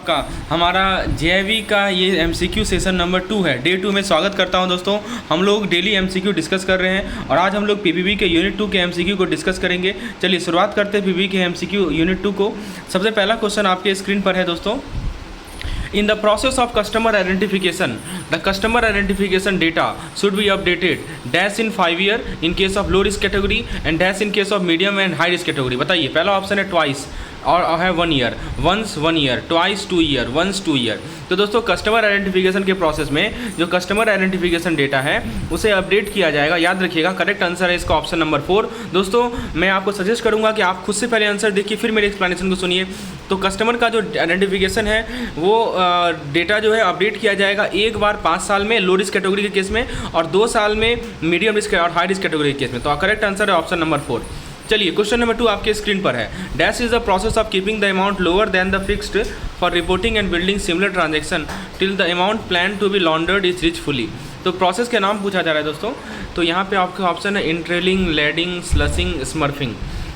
आपका हमारा जेईई का ये एमसीक्यू सेशन नंबर 2 है। डे 2 में स्वागत करता हूं दोस्तों। हम लोग डेली एमसीक्यू डिस्कस कर रहे हैं और आज हम लोग पीपीबी के यूनिट 2 के एमसीक्यू को डिस्कस करेंगे। चलिए शुरुआत करते हैं पीपीबी के एमसीक्यू यूनिट 2 को। सबसे पहला क्वेश्चन आपके स्क्रीन पर है दोस्तों। In the process of customer identification, the customer identification data should be updated dash in 5 year in case of low risk category and dash in case of medium and high risk category। बताइए, पहला option है twice और है 1 year, once 1 year, twice 2 year, once 2 year. तो दोस्तों customer identification के process में जो कस्टमर आइडेंटिफिकेशन डेटा है उसे अपडेट किया जाएगा। याद रखिएगा करेक्ट आंसर है इसका ऑप्शन नंबर 4। दोस्तों मैं आपको सजेस्ट करूंगा कि आप खुद से पहले आंसर देखिए फिर मेरे एक्सप्लेनेशन को सुनिए। तो कस्टमर का जो आइडेंटिफिकेशन है वो डेटा जो है अपडेट किया जाएगा एक बार 5 साल में लो रिस्क कैटेगरी के केस में और 2 साल में मीडियम रिस्क और हाई रिस्क कैटेगरी के केस में। तो करेक्ट आंसर है ऑप्शन नंबर 4। चलिए क्वेश्चन नंबर 2 आपके स्क्रीन पर है। Dash is the process of keeping the amount lower than the fixed for reporting and building similar transaction till the amount plan to be laundered is reach fully. तो process के नाम पूछा जा रहा है दोस्तों। तो यहाँ पे आपका ऑप्शन है इंट्रेलिंग, लेडिंग, स्लसिंग, स्मर्फिंग।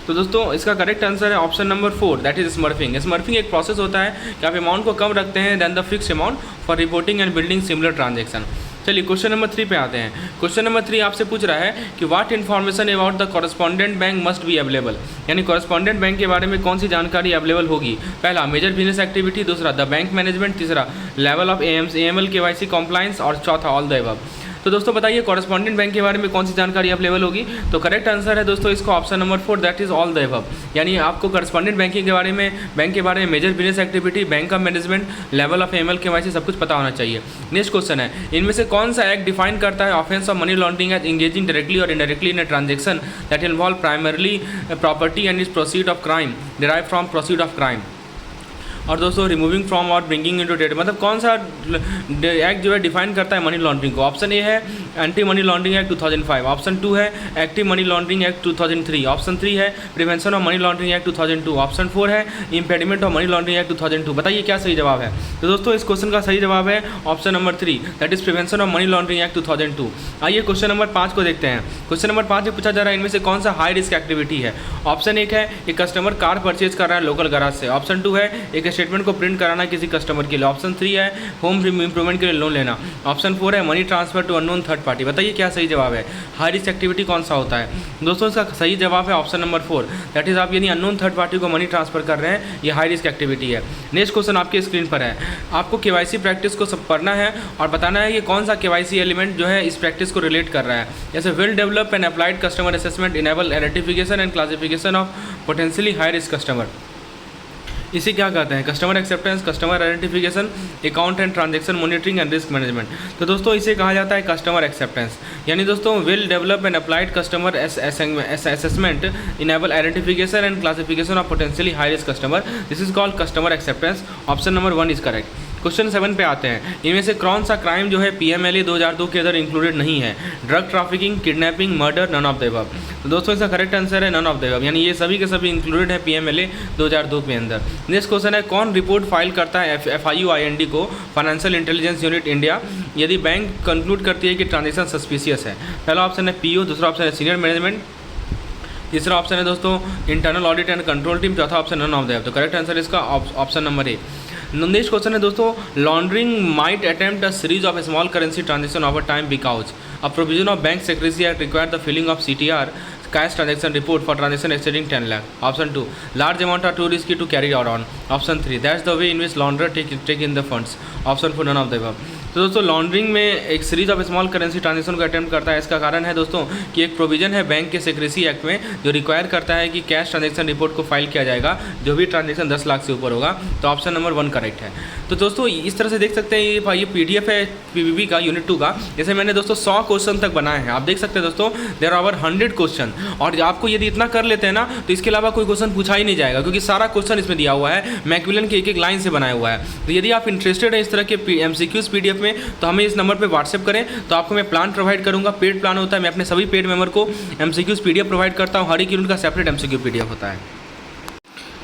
तो दोस्तों इसका करेक्ट आंसर है option number 4 that is smurfing. Smurfing एक प्रोसेस होता है कि आप अमाउंट को कम रखते हैं then the fix amount for reporting and building similar transaction. चलिए क्वेश्चन नंबर 3 पे आते हैं। क्वेश्चन नंबर 3 आपसे पूछ रहा है कि what information about the correspondent bank must be available. यानी कॉरेस्पॉन्डेंट बैंक के बारे में कौन सी जानकारी अवेलेबल होगी। पहला मेजर बिजनेस एक्टिविटी, दूसरा द बैंक मैनेजमेंट, तीसरा level of AML KYC compliance और चौथा ऑल द अबव। तो दोस्तों बताइए कॉरेस्पॉन्डेंट बैंक के बारे में कौन सी जानकारी अवेलेबल होगी। तो करेक्ट आंसर है दोस्तों इसका option number 4 that is all the above. यानी आपको कॉरेस्पॉन्डेंट बैंकिंग के बारे में, बैंक के बारे में, मेजर बिजनेस एक्टिविटी, बैंक का management, level of AML KYC सब कुछ पता होना चाहिए। नेक्स्ट क्वेश्चन है, इनमें से कौन सा एक्ट डिफाइन करता है offence of money laundering as engaging directly और indirectly in a transaction that involve primarily property and is proceed of crime derive from proceed of crime. और दोस्तों रिमूविंग फ्रॉम और ब्रिंगिंग इनटू डेट, मतलब कौन सा act जो है define करता है मनी लॉन्ड्रिंग को। ऑप्शन ए है anti money laundering act 2005, option 2 है active money laundering act 2003, option 3 है prevention of money laundering act 2002, option 4 है impediment of money laundering act 2002। बताइए क्या सही जवाब है। तो दोस्तों इस क्वेश्चन का सही जवाब है option number 3 that is prevention of money laundering act 2002। आइए क्वेश्चन नंबर 5 को देखते हैं। क्वेश्चन नंबर 5 में पूछा जा रहा है इनमें से कौन सा हाई रिस्क एक्टिविटी है। ऑप्शन 1 है एक कस्टमर कार परचेज कर रहा है लोकल गैराज से, ऑप्शन 2 है एक स्टेटमेंट को प्रिंट कराना किसी कस्टमर के लिए, ऑप्शन 3 है होम इंप्रूवमेंट के लिए लोन लेना, ऑप्शन 4 है money transfer to unknown third party. बताइए क्या सही जवाब है। हाई रिस्क एक्टिविटी कौन सा होता है। दोस्तों इसका सही जवाब है ऑप्शन नंबर 4 दैट इज आप यानी अननोन थर्ड पार्टी को मनी ट्रांसफर कर रहे हैं, ये हाई रिस्क एक्टिविटी है। नेक्स्ट क्वेश्चन आपके स्क्रीन पर है। आपको KYC प्रैक्टिस को सब पढ़ना है और बताना है कि कौन सा KYC एलिमेंट जो है इस प्रैक्टिस को रिलेट कर रहा है। जैसे well develop and applied customer assessment enable identification and classification of potentially high risk customer. इसे क्या कहते हैं। Customer acceptance, customer identification, account and transaction monitoring and risk management. तो दोस्तों इसे कहा जाता है कस्टमर एक्सेप्टेंस। यानी दोस्तों well develop and applied customer assessment enable identification and classification of potentially high risk customer, this is called customer acceptance. Option number 1 is correct. Question 7 पे आते हैं। इनमें से कौन सा क्राइम जो है PMLA 2002 के अंदर इंक्लूडेड नहीं है। Drug trafficking, kidnapping, murder, none of the above. तो दोस्तों इसका करेक्ट आंसर है नन ऑफ द अबव, यानी ये सभी के सभी इंक्लूडेड है PMLA 2002 के अंदर। नेक्स्ट क्वेश्चन है कौन रिपोर्ट फाइल करता है FIUIND को, फाइनेंशियल इंटेलिजेंस यूनिट इंडिया, यदि बैंक कंक्लूड करती है कि ट्रांजेक्शन सस्पिशियस है। पहला ऑप्शन है PO, दूसरा ऑप्शन है सीनियर मैनेजमेंट, तीसरा ऑप्शन है दोस्तों internal audit and control team, चौथा option none of the above. तो करेक्ट आंसर इसका option number A. Next question है दोस्तों laundering might attempt a series of small currency transaction over time because a provision of bank secrecy act require the filling of CTR cash transaction report for transaction exceeding 10 lakh. Option 2 large amount are too risky to carry out on. Option 3 that's the way in which launderer take in the funds. Option 4 none of the above. तो दोस्तों laundering में एक series of small currency transaction को attempt करता है। इसका कारण है दोस्तों कि एक प्रोविजन है बैंक के सेक्रेसी एक्ट में जो रिक्वायर करता है कि कैश ट्रांजेक्शन रिपोर्ट को फाइल किया जाएगा जो भी ट्रांजेक्शन 10 लाख से ऊपर होगा। तो ऑप्शन नंबर 1 करेक्ट है। तो दोस्तों इस तरह से देख सकते हैं ये PDF है PPB का यूनिट 2 का। जैसे मैंने दोस्तों 100 क्वेश्चन तक बनाए हैं, आप देख सकते हैं दोस्तों देयर आर ओवर 100 क्वेश्चन। और आपको यदि इतना कर लेते हैं ना तो इसके अलावा कोई क्वेश्चन पूछा ही नहीं जाएगा क्योंकि सारा क्वेश्चन इसमें दिया हुआ है, मैकमिलन के एक लाइन से बनाया हुआ है। तो यदि आप इंटरेस्टेड हैं इस तरह के MCQs PDF में तो हमें इस नंबर पे व्हाट्सएप करें, तो आपको मैं प्लान प्रोवाइड करूंगा। पेड प्लान होता है, मैं अपने सभी पेड मेंबर को MCQs PDF प्रोवाइड करता हूँ। हर एक यूनिट का सेपरेट MCQ PDF होता है।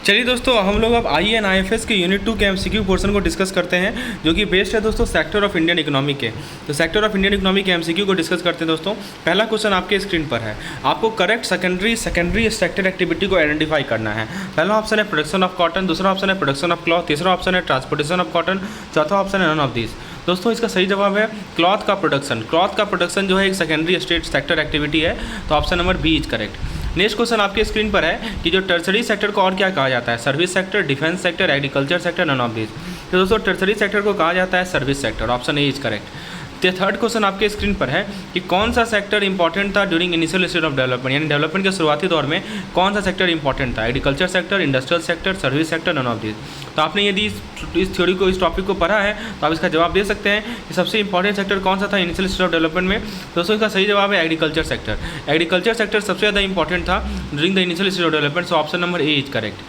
चलिए दोस्तों, हम लोग अब IANIFS के यूनिट 2 के MCQ पोर्शन को डिस्कस करते हैं, जो कि बेस्ड है दोस्तों सेक्टर ऑफ इंडियन इकोनॉमी के। तो सेक्टर ऑफ इंडियन इकोनॉमी के MCQ को डिस्कस करते हैं दोस्तों। पहला क्वेश्चन आपके स्क्रीन पर है, आपको करेक्ट सेकेंडरी सेक्टर एक्टिविटी को आइडेंटिफाई करना है। पहला ऑप्शन है प्रोडक्शन ऑफ कॉटन, दूसरा ऑप्शन है प्रोडक्शन ऑफ क्लॉथ, तीसरा ऑप्शन है ट्रांसपोर्टेशन ऑफ कॉटन, चौथा ऑप्शन है नन ऑफ दिस। दोस्तों इसका सही जवाब है क्लॉथ का प्रोडक्शन। क्लॉथ का प्रोडक्शन जो है एक सेकेंडरी सेक्टर एक्टिविटी है, तो option number B is correct. Next question आपके स्क्रीन पर है कि जो टर्सरी सेक्टर को और क्या कहा जाता है, service sector, defence sector, agriculture sector, none of this. तो दोस्तों टर्सरी सेक्टर को कहा जाता है service sector, option A is correct. तो थर्ड क्वेश्चन आपके स्क्रीन पर है कि कौन सा सेक्टर इंपॉर्टेंट था during initial stage of development, यानी डेवलपमेंट के शुरुआती दौर में कौन सा सेक्टर इंपॉर्टेंट था, agriculture sector, industrial sector, service sector, none of this. तो आपने यदि इस थ्योरी को, इस टॉपिक को पढ़ा है तो आप इसका जवाब दे सकते हैं कि सबसे इंपॉर्टेंट सेक्टर कौन सा था इनिशियल स्टेज ऑफ डेवलपमेंट में। दोस्तों इसका सही जवाब है एग्रीकल्चर सेक्टर। एग्रीकल्चर सेक्टर सबसे ज़्यादा इंपॉर्टेंट था during the initial stage of development, so option number A is correct.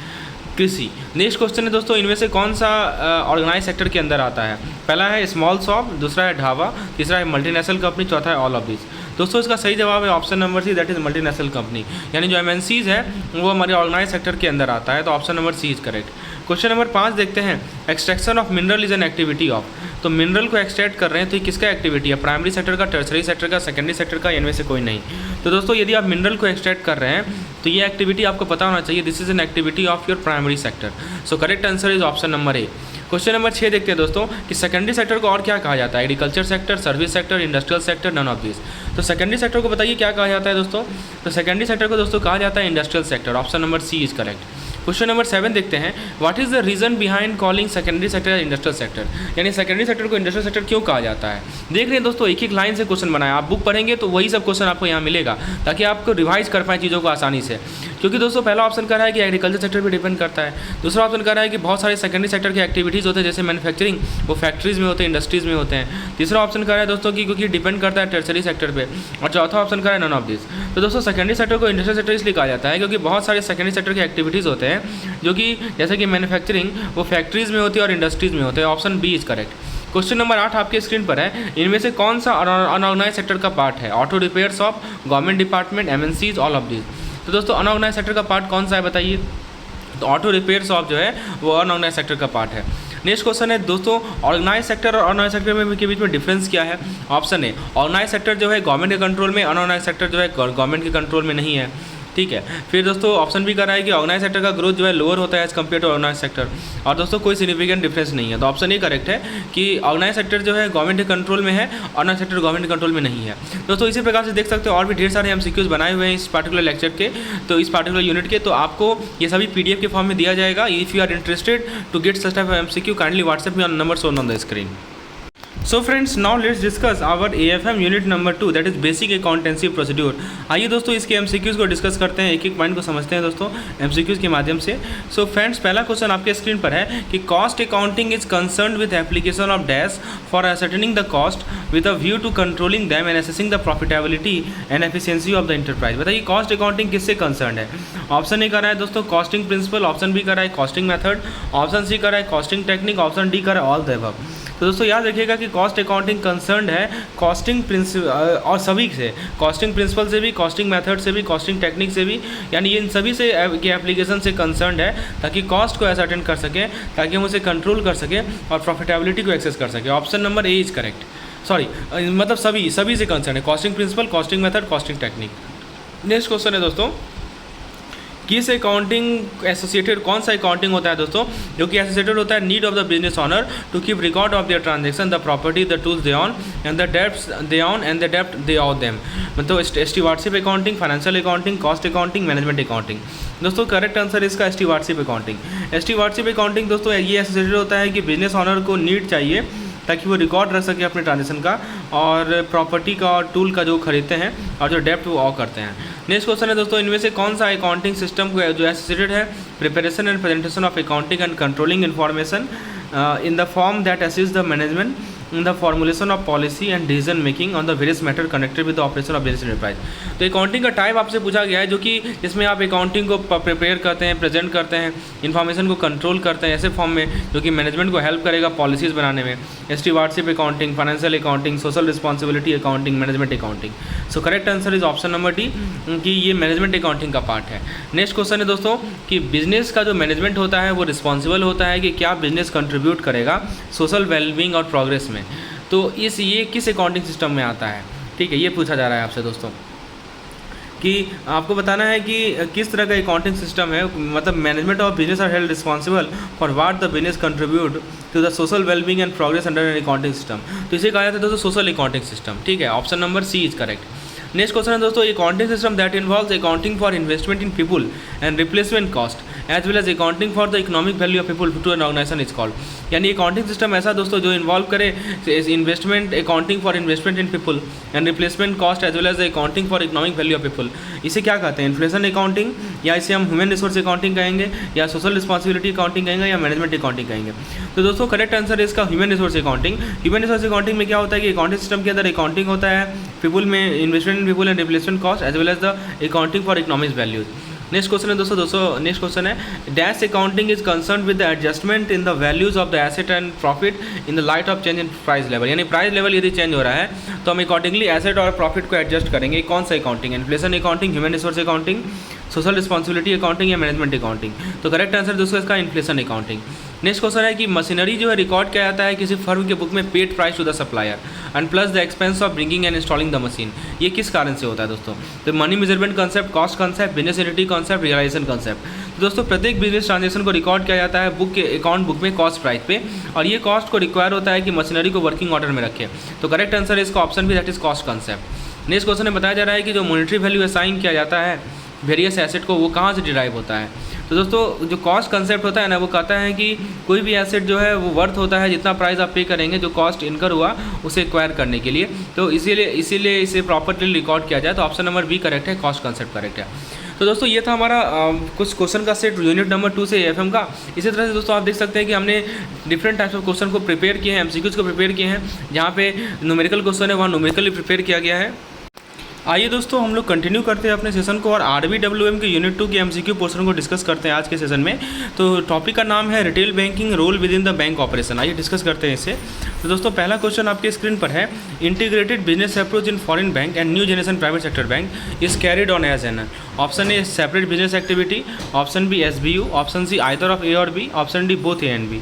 कृषि। नेक्स्ट क्वेश्चन है दोस्तों, इनमें से कौन सा ऑर्गेनाइज सेक्टर के अंदर आता है। पहला है स्मॉल शॉप, दूसरा है ढाबा, तीसरा है मल्टीनेशनल कंपनी, चौथा है ऑल ऑफ दिस। दोस्तों इसका सही जवाब है option number C, that is multinational company, यानी जो MNCs है वो हमारे ऑर्गेनाइज सेक्टर के अंदर आता है, तो option number C is correct. Question number 5 देखते हैं, extraction of mineral is an activity of. तो मिनरल को एक्सट्रैक्ट कर रहे हैं तो ये किसका एक्टिविटी है, प्राइमरी सेक्टर का, टर्सरी सेक्टर का, सेकेंडरी सेक्टर का, इनमें से कोई नहीं। तो दोस्तों यदि आप मिनरल को एक्सट्रैक्ट कर रहे हैं तो ये एक्टिविटी आपको पता होना चाहिए, this is an activity of your primary sector, so correct answer is option number A. Question number 6 देखते हैं दोस्तों कि सेकेंडरी सेक्टर को और क्या कहा जाता है, agriculture sector, service sector, industrial sector, none of this. तो सेकेंडरी सेक्टर को बताइए क्या कहा जाता है दोस्तों। तो सेकेंडरी सेक्टर को दोस्तों कहा जाता है industrial sector, option number C is correct. Question number 7 देखते हैं, what is the reason behind calling secondary sector industrial sector, यानी सेकेंडरी सेक्टर को इंडस्ट्रियल सेक्टर क्यों कहा जाता है। देख रहे हैं दोस्तों एक एक लाइन से क्वेश्चन बनाया, आप बुक पढ़ेंगे तो वही सब क्वेश्चन आपको यहाँ मिलेगा, ताकि आपको रिवाइज कर पाएँ चीज़ों को आसानी से। क्योंकि दोस्तों पहला ऑप्शन कर रहा है कि एग्रीकल्चर सेक्टर पर डिपेंड करता है, दूसरा ऑप्शन कर रहा है कि बहुत सारे सेकेंडरी सेक्टर की एक्टिविटीज़ होते हैं जैसे मैन्युफैक्चरिंग, वो फैक्ट्रीज़ में होते हैं, इंडस्ट्रीज़ में होते हैं। तीसरा ऑप्शन कर रहा है दोस्तों कि क्योंकि डिपेंड करता है टर्सरी सेक्टर पे, और चौथा ऑप्शन कर रहा है नन ऑफ दिस। तो दोस्तों सेकेंडरी सेक्टर को इंडस्ट्रियल सेक्टर इसलिए कहा जाता है क्योंकि बहुत सारे सेकेंडरी सेक्टर की एक्टिविटीज़ होते हैं जो कि जैसे कि मैन्युफैक्चरिंग वो फैक्ट्रीज़ में होती है और इंडस्ट्रीज़ में होते हैं, option B is correct. Question number 8 आपके स्क्रीन पर है, इनमें से कौन सा अनऑर्गेनाइज सेक्टर का पार्ट है, auto repair shop, government department, MNCs, all of this. तो दोस्तों अनऑर्गेनाइज सेक्टर का पार्ट कौन सा है बताइए। तो ऑटो रिपेयर शॉप जो है वो अनऑर्गेनाइज सेक्टर का पार्ट है। नेक्स्ट क्वेश्चन है दोस्तों, ऑर्गेनाइज सेक्टर और अनऑर्गेनाइज सेक्टर के बीच में डिफरेंस क्या है। ऑप्शन ए, ऑर्गेनाइज सेक्टर जो है गवर्नमेंट के कंट्रोल में, अनऑर्गेनाइज सेक्टर जो है गवर्नमेंट के कंट्रोल में नहीं है, ठीक है। फिर दोस्तों ऑप्शन भी कर रहा है कि ऑर्गेनाइज सेक्टर का ग्रोथ जो है लोअर होता है as compare to organise sector, और दोस्तों कोई सिग्निफिकेंट डिफरेंस नहीं है। तो ऑप्शन ए करेक्ट है कि ऑर्गेनाइज सेक्टर जो है गवर्नमेंट के कंट्रोल में है, ऑर्गेनाइज सेक्टर गवर्नमेंट के कंट्रोल में नहीं है। दोस्तों इसी प्रकार से देख सकते हो और भी ढेर सारे MCQs बनाए हुए हैं इस पार्टिकुलर लेक्चर के, तो इस पार्टिकुलर यूनिट के, तो आपको ये सभी PDF के फॉर्म में दिया जाएगा। If you are interested to get such type of MCQ, kindly WhatsApp me on number shown on the screen. So friends, now let's discuss our AFM unit number 2, that is basic accountancy procedure. आइए दोस्तों इसके MCQs को discuss करते हैं, एक एक point को समझते हैं दोस्तों MCQs के माध्यम से। सो फ्रेंड्स, पहला क्वेश्चन आपके स्क्रीन पर है कि cost accounting is concerned with application of dash for ascertaining the cost with a view to controlling them and assessing the profitability and efficiency of the enterprise. बताइए cost accounting किससे concern है। Option A कर रहा है दोस्तों costing principal, option B कर रहा है कॉस्टिंग मेथड, ऑप्शन सी कर रहा है कॉस्टिंग टेक्निक, ऑप्शन डी कर रहा है ऑल द अबव। तो दोस्तों याद रखिएगा कि कॉस्ट अकाउंटिंग कंसर्न्ड है कॉस्टिंग प्रिंसिपल और सभी से, कॉस्टिंग प्रिंसिपल से भी, कॉस्टिंग मेथड से भी, कॉस्टिंग टेक्निक से भी, यानी इन सभी से के एप्लीकेशन से कंसर्न्ड है, ताकि कॉस्ट को असर्टेन कर सकें, ताकि हम उसे कंट्रोल कर सकें और प्रॉफिटेबिलिटी को एक्सेस कर सकें। Option number A is correct, sorry मतलब सभी से कंसर्न है, costing principle, costing method, costing technique. Next question है दोस्तों, किस अकाउंटिंग एसोसिएटेड, कौन सा अकाउंटिंग होता है दोस्तों जो कि एसोसिएटेड होता है need of the business owner to keep record of their transaction, the property, the tools they own and the debts they own and the डेब्ट दे ऑन देम। मतलब stewardship accounting, financial accounting, cost accounting, management accounting. दोस्तों correct answer इसका stewardship accounting. Stewardship accounting दोस्तों ये associated होता है कि business honour को नीड चाहिए ताकि वो रिकॉर्ड रख सके अपने ट्रांजेक्शन का, और प्रॉपर्टी का और टूल का जो खरीदते हैं, और जो डेप्ट वो ऑफ करते हैं। नेक्स्ट क्वेश्चन है दोस्तों, इनमें से कौन सा अकाउंटिंग सिस्टम को जो एसोसिएटेड है preparation and presentation of accounting and controlling information in the form that assist the management in the formulation of policy and decision making on the various matter connected with the operation of business enterprise. तो accounting का type आपसे पूछा गया है, जो कि इसमें आप अकाउंटिंग को प्रिपेयर करते हैं, प्रेजेंट करते हैं, इन्फॉर्मेशन को कंट्रोल करते हैं ऐसे फॉर्म में जो कि मैनेजमेंट को हेल्प करेगा पॉलिसीज़ बनाने में। Stewardship accounting, financial accounting, social responsibility accounting, management accounting. So correct answer is option number D कि ये मैनेजमेंट अकाउंटिंग का पार्ट है। नेक्स्ट क्वेश्चन है दोस्तों कि बिजनेस का जो मैनेजमेंट होता है वो रिस्पॉन्सिबल होता है कि क्या बिजनेस कंट्रीब्यूट करेगा सोशल वेलबींग और प्रोग्रेस में। तो ये किस अकाउंटिंग सिस्टम में आता है, ठीक है, ये पूछा जा रहा है आपसे दोस्तों कि आपको बताना है कि किस तरह का अकाउंटिंग सिस्टम है, मतलब management of business are held responsible for what the business contribute to the social wellbeing and progress under an accounting system. तो इसे कहा जाता है दोस्तों सोशल अकाउंटिंग सिस्टम, ठीक है, option number C is correct. Next question है दोस्तों accounting system that involves accounting for investment in people and replacement cost as well as accounting for the economic value of people to an organisation is called. यानी accounting system ऐसा दोस्तों जो involve करे investment, accounting for investment in people and replacement cost as well as accounting for economic value of people. इसे क्या कहते हैं, inflation accounting, या इसे हम ह्यूमन रिसोर्स अकाउंटिंग कहेंगे, या सोशल रिस्पॉन्सिबिलिटी अकाउंटिंग कहेंगे, या मैनेजमेंट अकाउंटिंग कहेंगे। तो दोस्तों करेक्ट आंसर है इसका human resource accounting. Human resource accounting में क्या होता है कि अकाउंटिंग सिस्टम के अंदर अकाउंटिंग होता है पीपल में, investment in people and replacement cost as well as the accounting for economic values. Next question है दोस्तों नेक्स्ट क्वेश्चन है dash accounting is concern with the adjustment in the values of the asset and profit in the light of change in price level. यानी price level यदि change हो रहा है तो हम अकॉर्डिंगली एसेट और प्रॉफिट को एडजस्ट करेंगे। कौन सा accounting, inflation accounting, human resource accounting, social responsibility accounting या मैनेजमेंट अकाउंटिंग। तो करेक्ट आंसर दोस्तों इसका इन्फ्लेशन अकाउंटिंग। नेक्स्ट क्वेश्चन है कि मशीनरी जो है रिकॉर्ड किया जाता है किसी फर्म के बुक में paid price to the supplier and plus the expense of bringing and installing the machine. ये किस कारण से होता है दोस्तों, तो money measurement concept, cost concept, business entity concept, realisation concept. तो दोस्तों प्रत्येक बिजनेस ट्रांजेक्शन को रिकॉर्ड किया जाता है बुक के अकाउंट बुक में कॉस्ट प्राइस पे, और ये कॉस्ट को रिक्वायर होता है कि मशीनरी को वर्किंग ऑर्डर में रखे। तो करेक्ट आंसर है इसका ऑप्शन भी, that is cost concept. Next question में बताया जा रहा है कि जो मॉनेटरी वैल्यू असाइन किया जाता है वेरियस एसेट को वो कहाँ से डिराइव होता है। तो दोस्तों जो कॉस्ट कंसेप्ट होता है ना वो कहता है कि कोई भी एसेट जो है वो वर्थ होता है जितना प्राइस आप पे करेंगे जो कॉस्ट इनकर हुआ उसे एक्वायर करने के लिए। तो इसीलिए इसे प्रॉपर्ली रिकॉर्ड किया जाए। तो ऑप्शन नंबर बी करेक्ट है, कॉस्ट कंसेप्ट करेक्ट है। तो दोस्तों ये था हमारा कुछ क्वेश्चन का सेट यूनिट नंबर 2 से एफएम का। इसी तरह से दोस्तों आप देख सकते हैं कि हमने डिफरेंट टाइप्स ऑफ क्वेश्चन को प्रिपेयर किए हैं, एमसीक्यूज को प्रिपेयर किए हैं। जहाँ पे न्यूमेरिकल क्वेश्चन है वहाँ न्यूमेरिकली प्रिपेयर किया गया है। आइए दोस्तों हम लोग कंटिन्यू करते हैं अपने सेशन को और आरबीडब्ल्यूएम के यूनिट 2 के एमसीक्यू पोर्शन को डिस्कस करते हैं आज के सेशन में। तो टॉपिक का नाम है retail banking role within the bank operation. आइए डिस्कस करते हैं इसे। तो दोस्तों पहला क्वेश्चन आपके स्क्रीन पर है, integrated business approach in foreign bank and new generation private sector bank is carried on as an. Option A separate business activity, option B SBU, option C either of A और B, option D both A and B.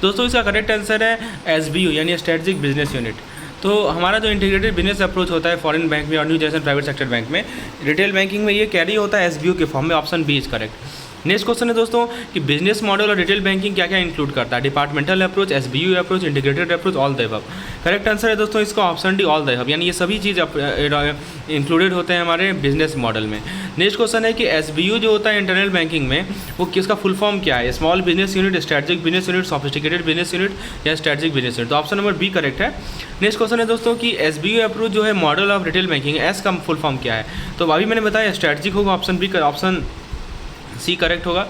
दोस्तों इसका correct answer है SBU यानी strategic business unit. तो हमारा जो integrated business approach होता है फॉरेन बैंक में और new generation private sector bank में, रिटेल बैंकिंग में ये कैरी होता है एसबीयू के फॉर्म में। Option B is correct. Next question है दोस्तों कि बिजनेस मॉडल और रिटेल बैंकिंग क्या क्या इंक्लूड करता है, departmental approach, SBU approach, integrated approach, all the above. Correct answer है दोस्तों इसका option D all the above, यानी ये सभी चीज़ इंक्लूडेड होते हैं हमारे बिजनेस मॉडल में। नेक्स्ट क्वेश्चन है कि एसबीयू जो होता है इंटरनल बैंकिंग में वो किसका फुल फॉर्म क्या है, small business unit, strategic business unit, sophisticated business unit या स्ट्रेटेजिक बिजनेस यूनिट। तो ऑप्शन नंबर बी करेक्ट है। नेक्स्ट क्वेश्चन है दोस्तों कि एसबीयू अप्रोच जो है model of retail banking, S का फुल फॉर्म क्या है। तो अभी मैंने बताया स्ट्रेटेजिक होगा, ऑप्शन बी का ऑप्शन सी करेक्ट होगा।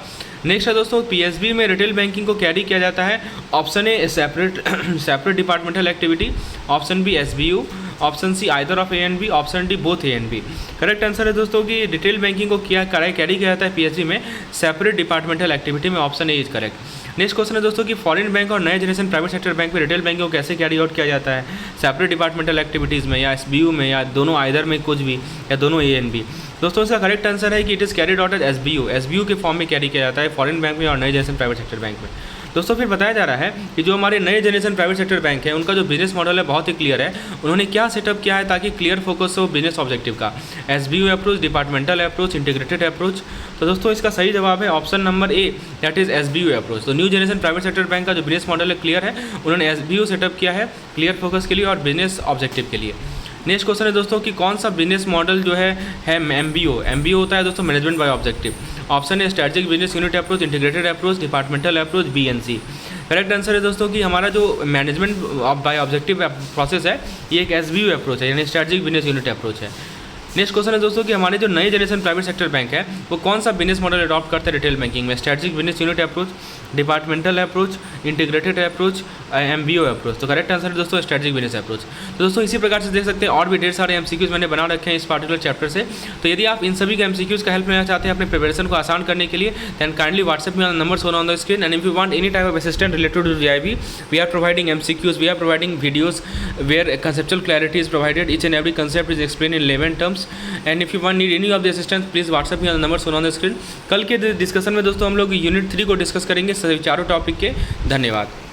नेक्स्ट है दोस्तों पीएसबी में रिटेल बैंकिंग को कैरी किया जाता है। Option A separate departmental activity, option B SBU, option C either of A and B, option D both A and B. Correct answer है दोस्तों कि रिटेल बैंकिंग को कैरी किया जाता है पीएसबी में सेपरेट डिपार्टमेंटल एक्टिविटी में। Option A is correct. Next question है दोस्तों कि फॉरेन बैंक और नए जनरेशन प्राइवेट सेक्टर बैंक में रिटेल बैंकिंग को कैसे कैरी आउट किया जाता है, सेपरेट डिपार्टमेंटल एक्टिविटीज़ में या एसबीयू में या दोनों आइदर में कुछ भी या दोनों ए एंड बी। दोस्तों इसका करेक्ट आंसर है कि it is carried out as SBU के फॉर्म में कैरी किया जाता है फॉरेन बैंक में और नए जनरेशन प्राइवेट सेक्टर बैंक में। दोस्तों फिर बताया जा रहा है कि जो हमारे नए जनरेशन प्राइवेट सेक्टर बैंक है उनका जो बिजनेस मॉडल है बहुत ही क्लियर है। उन्होंने क्या सेटअप किया है ताकि क्लियर फोकस हो बिजनेस ऑब्जेक्टिव का, SBU approach, departmental approach, integrated approach. तो दोस्तों इसका सही जवाब है option number A, that is SBU approach. तो new generation private sector bank का जो बिजनेस मॉडल है क्लियर है, उन्होंने एसबीयू सेटअप किया है क्लियर फोकस के लिए और बिजनेस ऑब्जेक्टिव के लिए। नेक्स्ट क्वेश्चन है दोस्तों कि कौन सा बिजनेस मॉडल जो है एमबीओ होता है दोस्तों मैनेजमेंट बाय ऑब्जेक्टिव। ऑप्शन है strategic business unit approach, integrated approach, departmental approach, B and C. Correct answer है दोस्तों कि हमारा जो मैनेजमेंट बाय ऑब्जेक्टिव प्रोसेस है ये एक एसबीयू अप्रोच है यानी स्ट्रेटेजिक बिजनेस यूनिट अप्रोच है। नेक्स्ट क्वेश्चन है दोस्तों कि हमारे जो नए जनरेशन प्राइवेट सेक्टर बैंक है वो कौन सा बिजनेस मॉडल अडॉप्ट करते हैं रिटेल बैंकिंग में? Strategic business unit approach, departmental approach, integrated approach, MBO approach. तो करेक्ट आंसर है दोस्तों स्ट्रेटेजिक बिजनेस अप्रोच। तो दोस्तों इसी प्रकार से देख सकते हैं और भी ढेर सारे MCQs मैंने बना रखे हैं इस पार्टिकुलर चैप्टर से। तो यदि आप इन सभी के MCQs का हेल्प लेना चाहते हैं अपने प्रिपरेशन को आसान करने के लिए, दैन काइंडली व्हाट्सएप में number shown on the screen. And if you want any type of assistant related to GIB, we are providing MCQs, we are providing videos where conceptual clarity is provided, each and every concept is explained in layman terms. And if you want need any of the assistance, please WhatsApp me on the number shown on the screen. कल के discussion में दोस्तों हम लोग unit 3 को discuss करेंगे सभी चारों टॉपिक के। धन्यवाद।